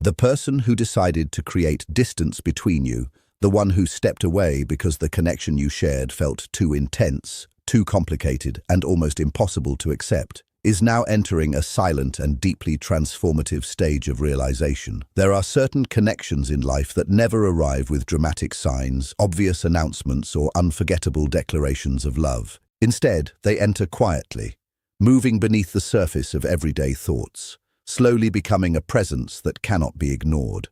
The person who decided to create distance between you, the one who stepped away because the connection you shared felt too intense, too complicated, and almost impossible to accept, is now entering a silent and deeply transformative stage of realization. There are certain connections in life that never arrive with dramatic signs, obvious announcements, or unforgettable declarations of love. Instead, they enter quietly, moving beneath the surface of everyday thoughts, slowly becoming a presence that cannot be ignored.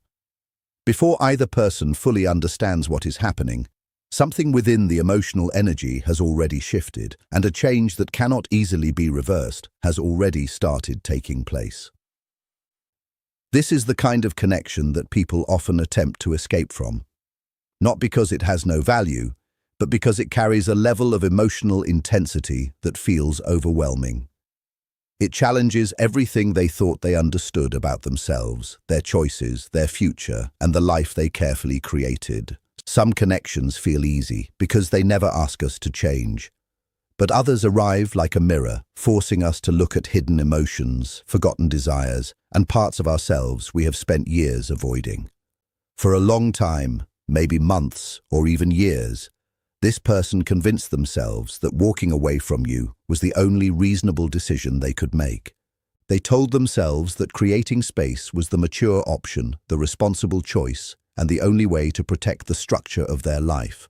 Before either person fully understands what is happening, something within the emotional energy has already shifted, and a change that cannot easily be reversed has already started taking place. This is the kind of connection that people often attempt to escape from, not because it has no value, but because it carries a level of emotional intensity that feels overwhelming. It challenges everything they thought they understood about themselves, their choices, their future, and the life they carefully created. Some connections feel easy because they never ask us to change, but others arrive like a mirror, forcing us to look at hidden emotions, forgotten desires, and parts of ourselves we have spent years avoiding. For a long time, maybe months or even years, this person convinced themselves that walking away from you was the only reasonable decision they could make. They told themselves that creating space was the mature option, the responsible choice, and the only way to protect the structure of their life.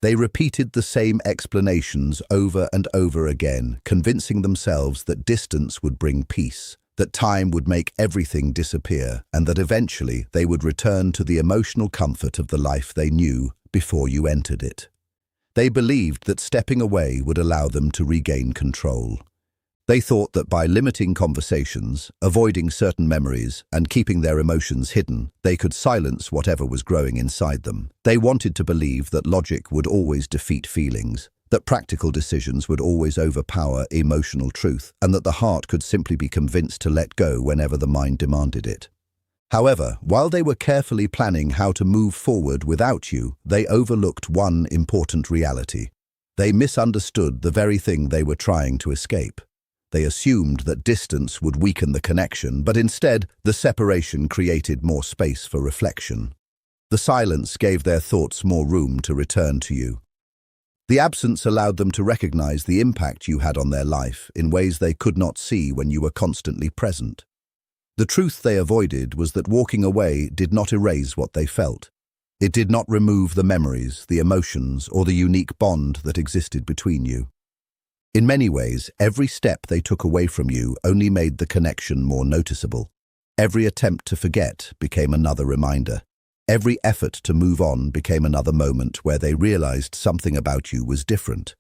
They repeated the same explanations over and over again, convincing themselves that distance would bring peace, that time would make everything disappear, and that eventually they would return to the emotional comfort of the life they knew before you entered it. They believed that stepping away would allow them to regain control. They thought that by limiting conversations, avoiding certain memories, and keeping their emotions hidden, they could silence whatever was growing inside them. They wanted to believe that logic would always defeat feelings, that practical decisions would always overpower emotional truth, and that the heart could simply be convinced to let go whenever the mind demanded it. However, while they were carefully planning how to move forward without you, they overlooked one important reality. They misunderstood the very thing they were trying to escape. They assumed that distance would weaken the connection, but instead, the separation created more space for reflection. The silence gave their thoughts more room to return to you. The absence allowed them to recognize the impact you had on their life in ways they could not see when you were constantly present. The truth they avoided was that walking away did not erase what they felt. It did not remove the memories, the emotions, or the unique bond that existed between you. In many ways, every step they took away from you only made the connection more noticeable. Every attempt to forget became another reminder. Every effort to move on became another moment where they realized something about you was different.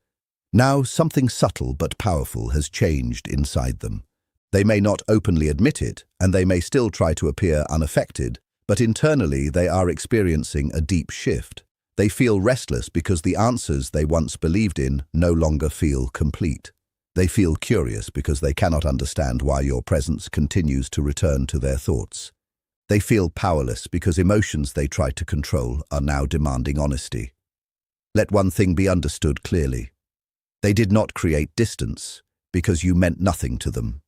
Now, something subtle but powerful has changed inside them. They may not openly admit it, and they may still try to appear unaffected, but internally they are experiencing a deep shift. They feel restless because the answers they once believed in no longer feel complete. They feel curious because they cannot understand why your presence continues to return to their thoughts. They feel powerless because emotions they tried to control are now demanding honesty. Let one thing be understood clearly. They did not create distance because you meant nothing to them.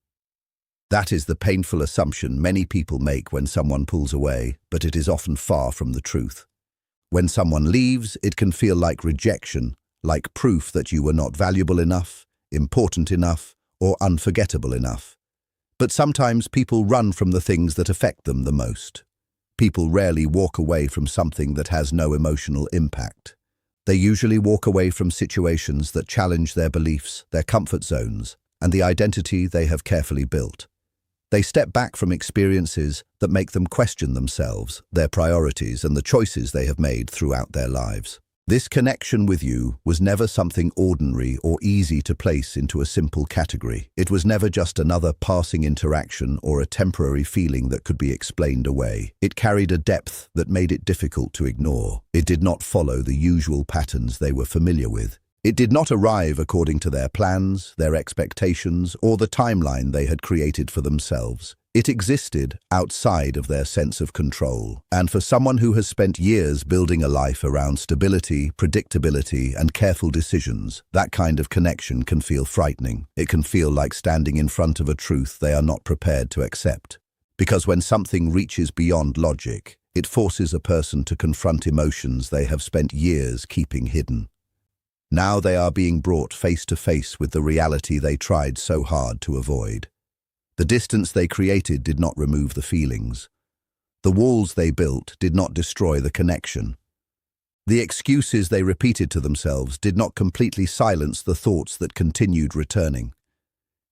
That is the painful assumption many people make when someone pulls away, but it is often far from the truth. When someone leaves, it can feel like rejection, like proof that you were not valuable enough, important enough, or unforgettable enough. But sometimes people run from the things that affect them the most. People rarely walk away from something that has no emotional impact. They usually walk away from situations that challenge their beliefs, their comfort zones, and the identity they have carefully built. They step back from experiences that make them question themselves, their priorities, and the choices they have made throughout their lives. This connection with you was never something ordinary or easy to place into a simple category. It was never just another passing interaction or a temporary feeling that could be explained away. It carried a depth that made it difficult to ignore. It did not follow the usual patterns they were familiar with. It did not arrive according to their plans, their expectations, or the timeline they had created for themselves. It existed outside of their sense of control. And for someone who has spent years building a life around stability, predictability, and careful decisions, that kind of connection can feel frightening. It can feel like standing in front of a truth they are not prepared to accept. Because when something reaches beyond logic, it forces a person to confront emotions they have spent years keeping hidden. Now they are being brought face to face with the reality they tried so hard to avoid. The distance they created did not remove the feelings. The walls they built did not destroy the connection. The excuses they repeated to themselves did not completely silence the thoughts that continued returning.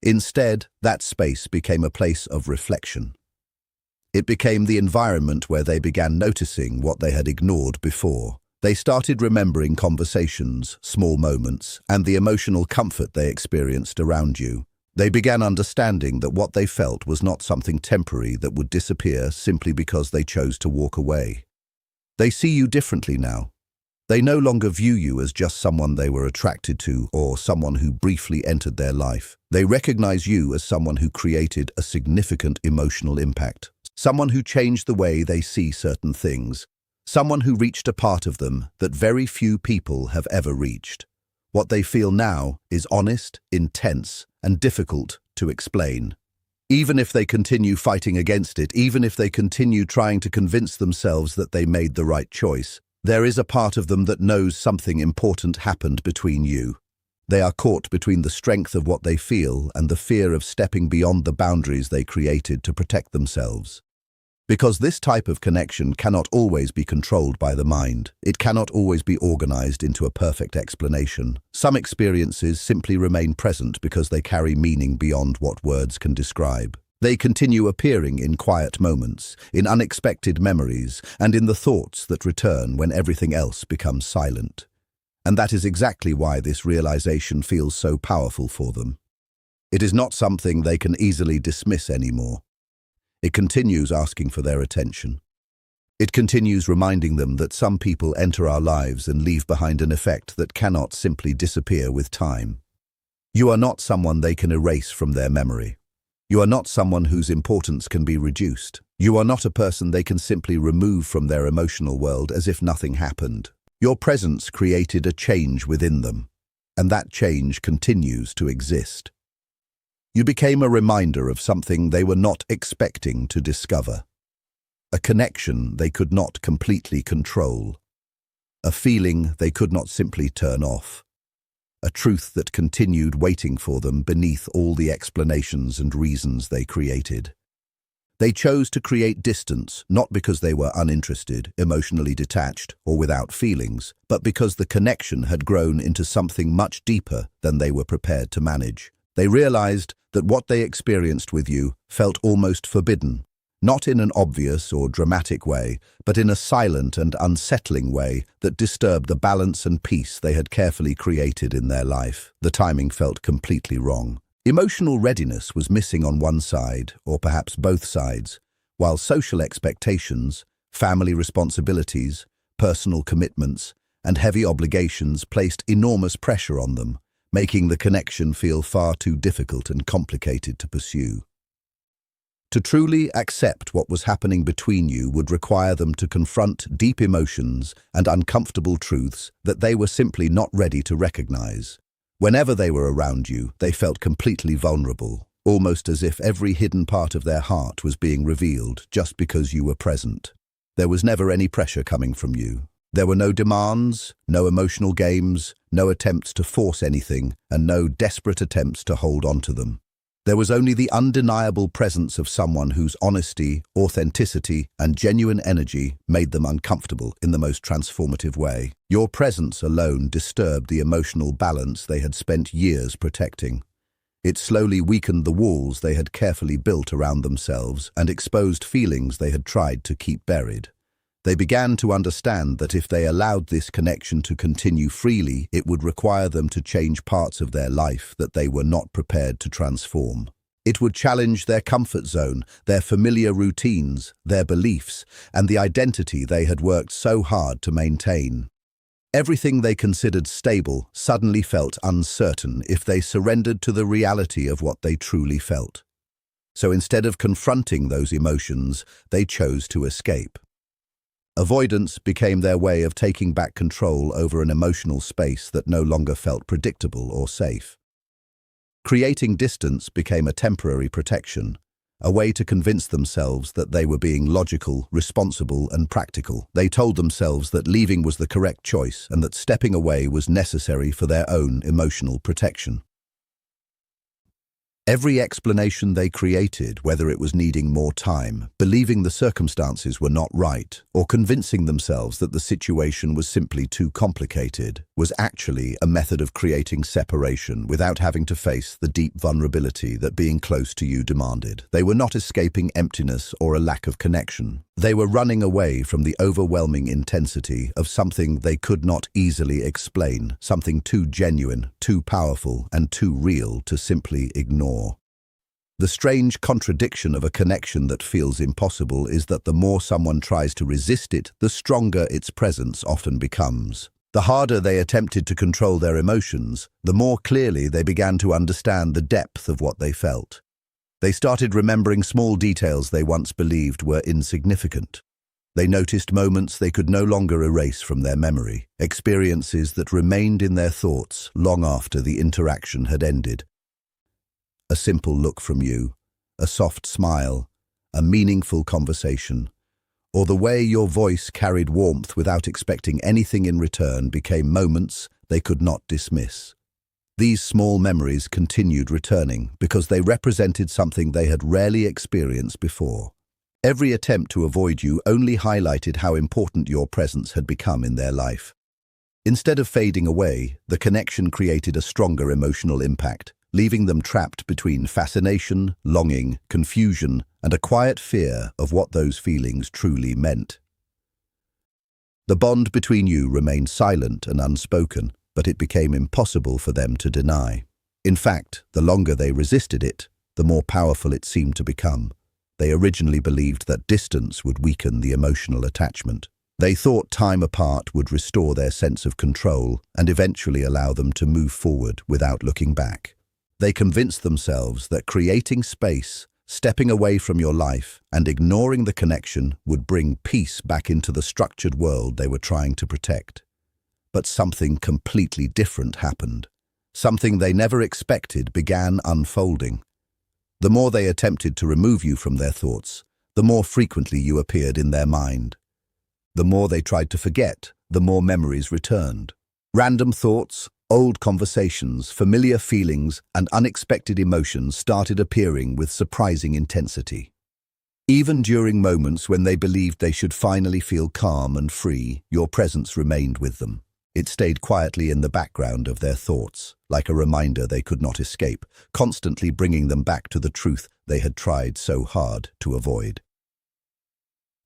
Instead, that space became a place of reflection. It became the environment where they began noticing what they had ignored before. They started remembering conversations, small moments, and the emotional comfort they experienced around you. They began understanding that what they felt was not something temporary that would disappear simply because they chose to walk away. They see you differently now. They no longer view you as just someone they were attracted to or someone who briefly entered their life. They recognize you as someone who created a significant emotional impact, someone who changed the way they see certain things, someone who reached a part of them that very few people have ever reached. What they feel now is honest, intense, and difficult to explain. Even if they continue fighting against it, even if they continue trying to convince themselves that they made the right choice, there is a part of them that knows something important happened between you. They are caught between the strength of what they feel and the fear of stepping beyond the boundaries they created to protect themselves. Because this type of connection cannot always be controlled by the mind. It cannot always be organized into a perfect explanation. Some experiences simply remain present because they carry meaning beyond what words can describe. They continue appearing in quiet moments, in unexpected memories, and in the thoughts that return when everything else becomes silent. And that is exactly why this realization feels so powerful for them. It is not something they can easily dismiss anymore. It continues asking for their attention. It continues reminding them that some people enter our lives and leave behind an effect that cannot simply disappear with time. You are not someone they can erase from their memory. You are not someone whose importance can be reduced. You are not a person they can simply remove from their emotional world as if nothing happened. Your presence created a change within them, and that change continues to exist. You became a reminder of something they were not expecting to discover. A connection they could not completely control. A feeling they could not simply turn off. A truth that continued waiting for them beneath all the explanations and reasons they created. They chose to create distance, not because they were uninterested, emotionally detached, or without feelings, but because the connection had grown into something much deeper than they were prepared to manage. They realized that what they experienced with you felt almost forbidden, not in an obvious or dramatic way, but in a silent and unsettling way that disturbed the balance and peace they had carefully created in their life. The timing felt completely wrong. Emotional readiness was missing on one side, or perhaps both sides, while social expectations, family responsibilities, personal commitments, and heavy obligations placed enormous pressure on them, making the connection feel far too difficult and complicated to pursue. To truly accept what was happening between you would require them to confront deep emotions and uncomfortable truths that they were simply not ready to recognize. Whenever they were around you, they felt completely vulnerable, almost as if every hidden part of their heart was being revealed just because you were present. There was never any pressure coming from you. There were no demands, no emotional games, no attempts to force anything, and no desperate attempts to hold on to them. There was only the undeniable presence of someone whose honesty, authenticity, and genuine energy made them uncomfortable in the most transformative way. Your presence alone disturbed the emotional balance they had spent years protecting. It slowly weakened the walls they had carefully built around themselves and exposed feelings they had tried to keep buried. They began to understand that if they allowed this connection to continue freely, it would require them to change parts of their life that they were not prepared to transform. It would challenge their comfort zone, their familiar routines, their beliefs, and the identity they had worked so hard to maintain. Everything they considered stable suddenly felt uncertain if they surrendered to the reality of what they truly felt. So instead of confronting those emotions, they chose to escape. Avoidance became their way of taking back control over an emotional space that no longer felt predictable or safe. Creating distance became a temporary protection, a way to convince themselves that they were being logical, responsible, and practical. They told themselves that leaving was the correct choice and that stepping away was necessary for their own emotional protection. Every explanation they created, whether it was needing more time, believing the circumstances were not right, or convincing themselves that the situation was simply too complicated, was actually a method of creating separation without having to face the deep vulnerability that being close to you demanded. They were not escaping emptiness or a lack of connection. They were running away from the overwhelming intensity of something they could not easily explain, something too genuine, too powerful, and too real to simply ignore. The strange contradiction of a connection that feels impossible is that the more someone tries to resist it, the stronger its presence often becomes. The harder they attempted to control their emotions, the more clearly they began to understand the depth of what they felt. They started remembering small details they once believed were insignificant. They noticed moments they could no longer erase from their memory, experiences that remained in their thoughts long after the interaction had ended. A simple look from you, a soft smile, a meaningful conversation, or the way your voice carried warmth without expecting anything in return became moments they could not dismiss. These small memories continued returning because they represented something they had rarely experienced before. Every attempt to avoid you only highlighted how important your presence had become in their life. Instead of fading away, the connection created a stronger emotional impact, leaving them trapped between fascination, longing, confusion, and a quiet fear of what those feelings truly meant. The bond between you remained silent and unspoken, but it became impossible for them to deny. In fact, the longer they resisted it, the more powerful it seemed to become. They originally believed that distance would weaken the emotional attachment. They thought time apart would restore their sense of control and eventually allow them to move forward without looking back. They convinced themselves that creating space, stepping away from your life, and ignoring the connection would bring peace back into the structured world they were trying to protect. But something completely different happened. Something they never expected began unfolding. The more they attempted to remove you from their thoughts, the more frequently you appeared in their mind. The more they tried to forget, the more memories returned. Random thoughts, old conversations, familiar feelings, and unexpected emotions started appearing with surprising intensity. Even during moments when they believed they should finally feel calm and free, your presence remained with them. It stayed quietly in the background of their thoughts, like a reminder they could not escape, constantly bringing them back to the truth they had tried so hard to avoid.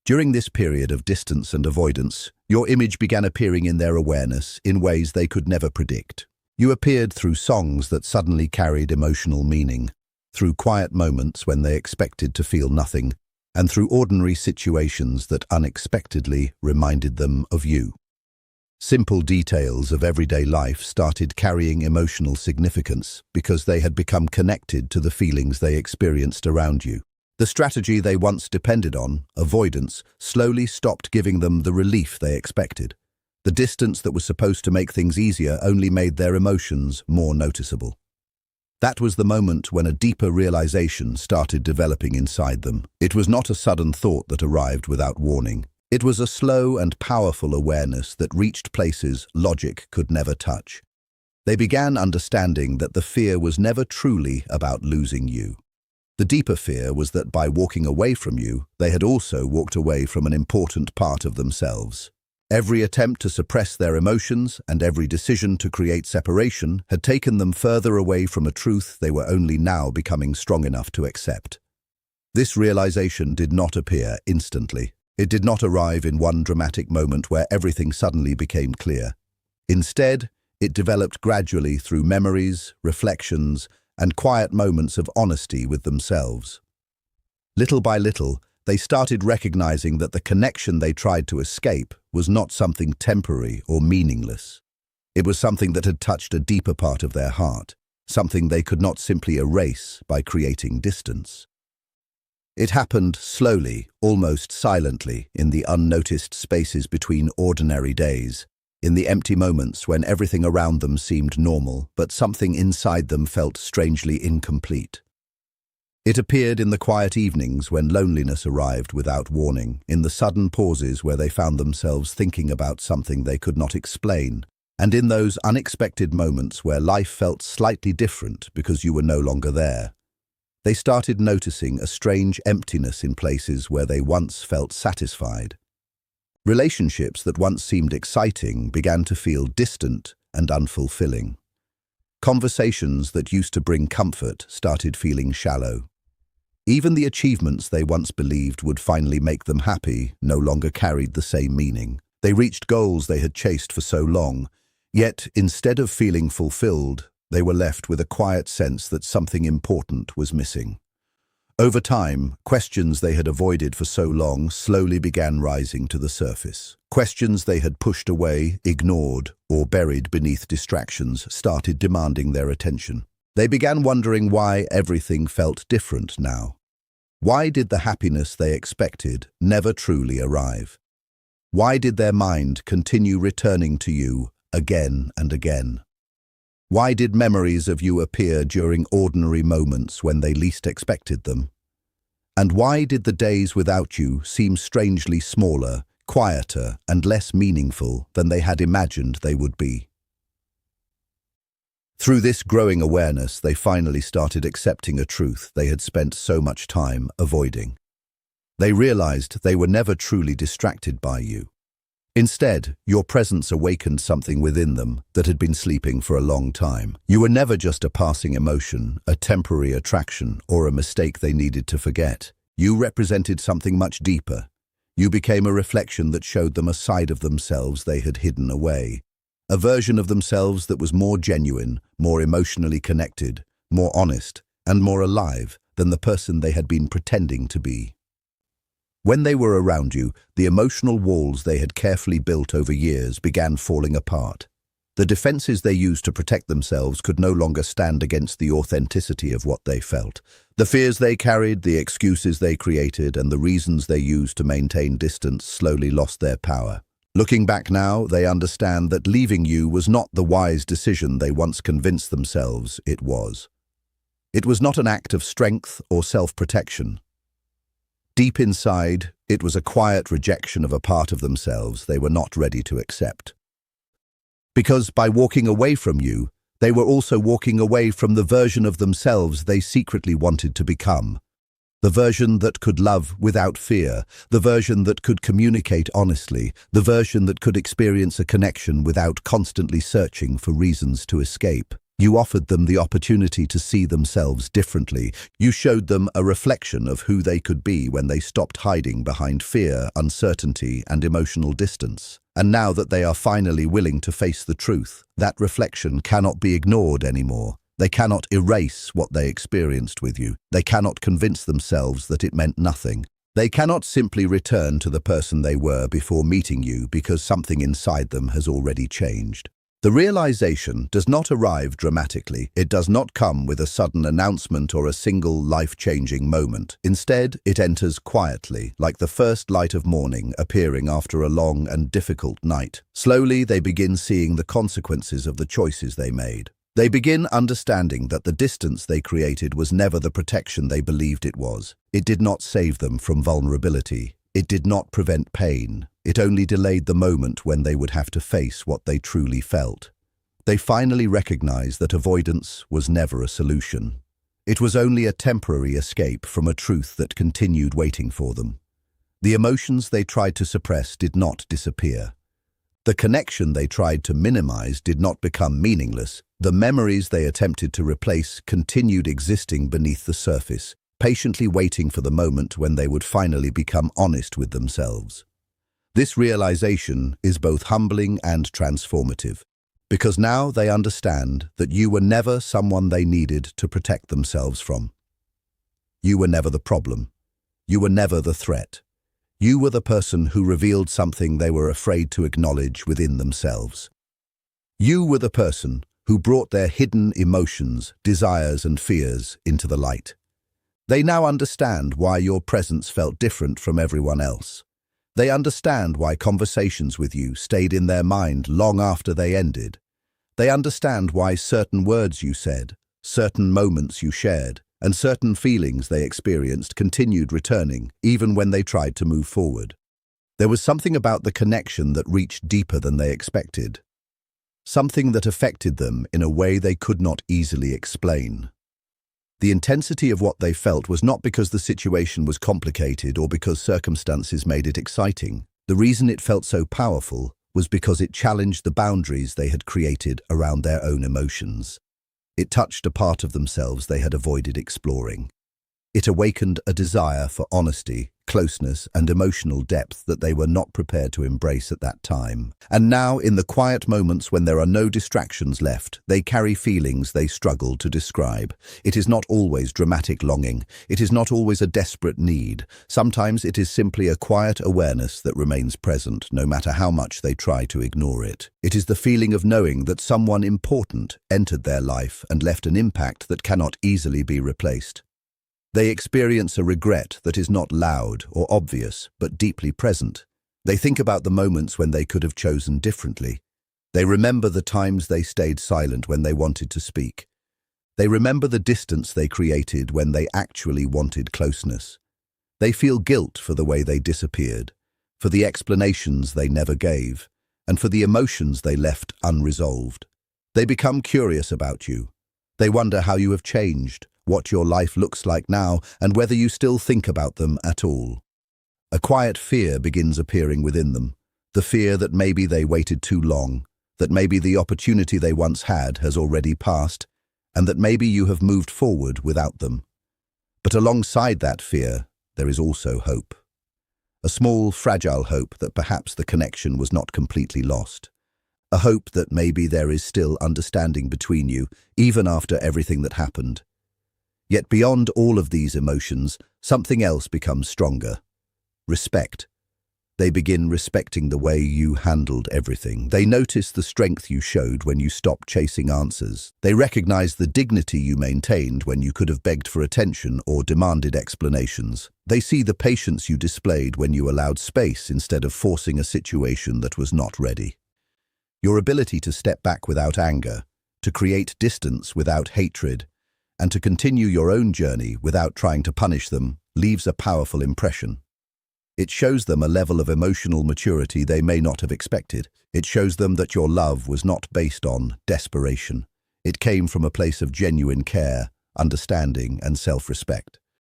During this period of distance and avoidance, your image began appearing in their awareness in ways they could never predict. You appeared through songs that suddenly carried emotional meaning, through quiet moments when they expected to feel nothing, and through ordinary situations that unexpectedly reminded them of you. Simple details of everyday life started carrying emotional significance because they had become connected to the feelings they experienced around you. The strategy they once depended on, avoidance, slowly stopped giving them the relief they expected. The distance that was supposed to make things easier only made their emotions more noticeable. That was the moment when a deeper realization started developing inside them. It was not a sudden thought that arrived without warning. It was a slow and powerful awareness that reached places logic could never touch. They began understanding that the fear was never truly about losing you. The deeper fear was that by walking away from you, they had also walked away from an important part of themselves. Every attempt to suppress their emotions and every decision to create separation had taken them further away from a truth they were only now becoming strong enough to accept. This realization did not appear instantly. It did not arrive in one dramatic moment where everything suddenly became clear. Instead, it developed gradually through memories, reflections, and quiet moments of honesty with themselves. Little by little, they started recognizing that the connection they tried to escape was not something temporary or meaningless. It was something that had touched a deeper part of their heart, something they could not simply erase by creating distance. It happened slowly, almost silently, in the unnoticed spaces between ordinary days, in the empty moments when everything around them seemed normal, but something inside them felt strangely incomplete. It appeared in the quiet evenings when loneliness arrived without warning, in the sudden pauses where they found themselves thinking about something they could not explain, and in those unexpected moments where life felt slightly different because you were no longer there. They started noticing a strange emptiness in places where they once felt satisfied. Relationships that once seemed exciting began to feel distant and unfulfilling. Conversations that used to bring comfort started feeling shallow. Even the achievements they once believed would finally make them happy no longer carried the same meaning. They reached goals they had chased for so long, yet instead of feeling fulfilled, they were left with a quiet sense that something important was missing. Over time, questions they had avoided for so long slowly began rising to the surface. Questions they had pushed away, ignored, or buried beneath distractions started demanding their attention. They began wondering why everything felt different now. Why did the happiness they expected never truly arrive? Why did their mind continue returning to you again and again? Why did memories of you appear during ordinary moments when they least expected them? And why did the days without you seem strangely smaller, quieter, and less meaningful than they had imagined they would be? Through this growing awareness, they finally started accepting a truth they had spent so much time avoiding. They realized they were never truly distracted by you. Instead, your presence awakened something within them that had been sleeping for a long time. You were never just a passing emotion, a temporary attraction, or a mistake they needed to forget. You represented something much deeper. You became a reflection that showed them a side of themselves they had hidden away. A version of themselves that was more genuine, more emotionally connected, more honest, and more alive than the person they had been pretending to be. When they were around you, the emotional walls they had carefully built over years began falling apart. The defenses they used to protect themselves could no longer stand against the authenticity of what they felt. The fears they carried, the excuses they created, and the reasons they used to maintain distance slowly lost their power. Looking back now, they understand that leaving you was not the wise decision they once convinced themselves it was. It was not an act of strength or self-protection. Deep inside, it was a quiet rejection of a part of themselves they were not ready to accept. Because by walking away from you, they were also walking away from the version of themselves they secretly wanted to become. The version that could love without fear, the version that could communicate honestly, the version that could experience a connection without constantly searching for reasons to escape. You offered them the opportunity to see themselves differently. You showed them a reflection of who they could be when they stopped hiding behind fear, uncertainty, and emotional distance. And now that they are finally willing to face the truth, that reflection cannot be ignored anymore. They cannot erase what they experienced with you. They cannot convince themselves that it meant nothing. They cannot simply return to the person they were before meeting you because something inside them has already changed. The realization does not arrive dramatically. It does not come with a sudden announcement or a single life-changing moment. Instead, it enters quietly, like the first light of morning appearing after a long and difficult night. Slowly, they begin seeing the consequences of the choices they made. They begin understanding that the distance they created was never the protection they believed it was. It did not save them from vulnerability. It did not prevent pain. It only delayed the moment when they would have to face what they truly felt. They finally recognized that avoidance was never a solution. It was only a temporary escape from a truth that continued waiting for them. The emotions they tried to suppress did not disappear. The connection they tried to minimize did not become meaningless. The memories they attempted to replace continued existing beneath the surface, patiently waiting for the moment when they would finally become honest with themselves. This realization is both humbling and transformative, because now they understand that you were never someone they needed to protect themselves from. You were never the problem. You were never the threat. You were the person who revealed something they were afraid to acknowledge within themselves. You were the person who brought their hidden emotions, desires, and fears into the light. They now understand why your presence felt different from everyone else. They understand why conversations with you stayed in their mind long after they ended. They understand why certain words you said, certain moments you shared, and certain feelings they experienced continued returning, even when they tried to move forward. There was something about the connection that reached deeper than they expected, something that affected them in a way they could not easily explain. The intensity of what they felt was not because the situation was complicated or because circumstances made it exciting. The reason it felt so powerful was because it challenged the boundaries they had created around their own emotions. It touched a part of themselves they had avoided exploring. It awakened a desire for honesty, closeness, and emotional depth that they were not prepared to embrace at that time. And now, in the quiet moments when there are no distractions left, they carry feelings they struggle to describe. It is not always dramatic longing. It is not always a desperate need. Sometimes it is simply a quiet awareness that remains present, no matter how much they try to ignore it. It is the feeling of knowing that someone important entered their life and left an impact that cannot easily be replaced. They experience a regret that is not loud or obvious, but deeply present. They think about the moments when they could have chosen differently. They remember the times they stayed silent when they wanted to speak. They remember the distance they created when they actually wanted closeness. They feel guilt for the way they disappeared, for the explanations they never gave, and for the emotions they left unresolved. They become curious about you. They wonder how you have changed, what your life looks like now, and whether you still think about them at all. A quiet fear begins appearing within them, the fear that maybe they waited too long, that maybe the opportunity they once had has already passed, and that maybe you have moved forward without them. But alongside that fear, there is also hope. A small, fragile hope that perhaps the connection was not completely lost. A hope that maybe there is still understanding between you, even after everything that happened. Yet beyond all of these emotions, something else becomes stronger. Respect. They begin respecting the way you handled everything. They notice the strength you showed when you stopped chasing answers. They recognize the dignity you maintained when you could have begged for attention or demanded explanations. They see the patience you displayed when you allowed space instead of forcing a situation that was not ready. Your ability to step back without anger, to create distance without hatred, and to continue your own journey without trying to punish them leaves a powerful impression. It shows them a level of emotional maturity they may not have expected. It shows them that your love was not based on desperation. It came from a place of genuine care, understanding, and self-respect.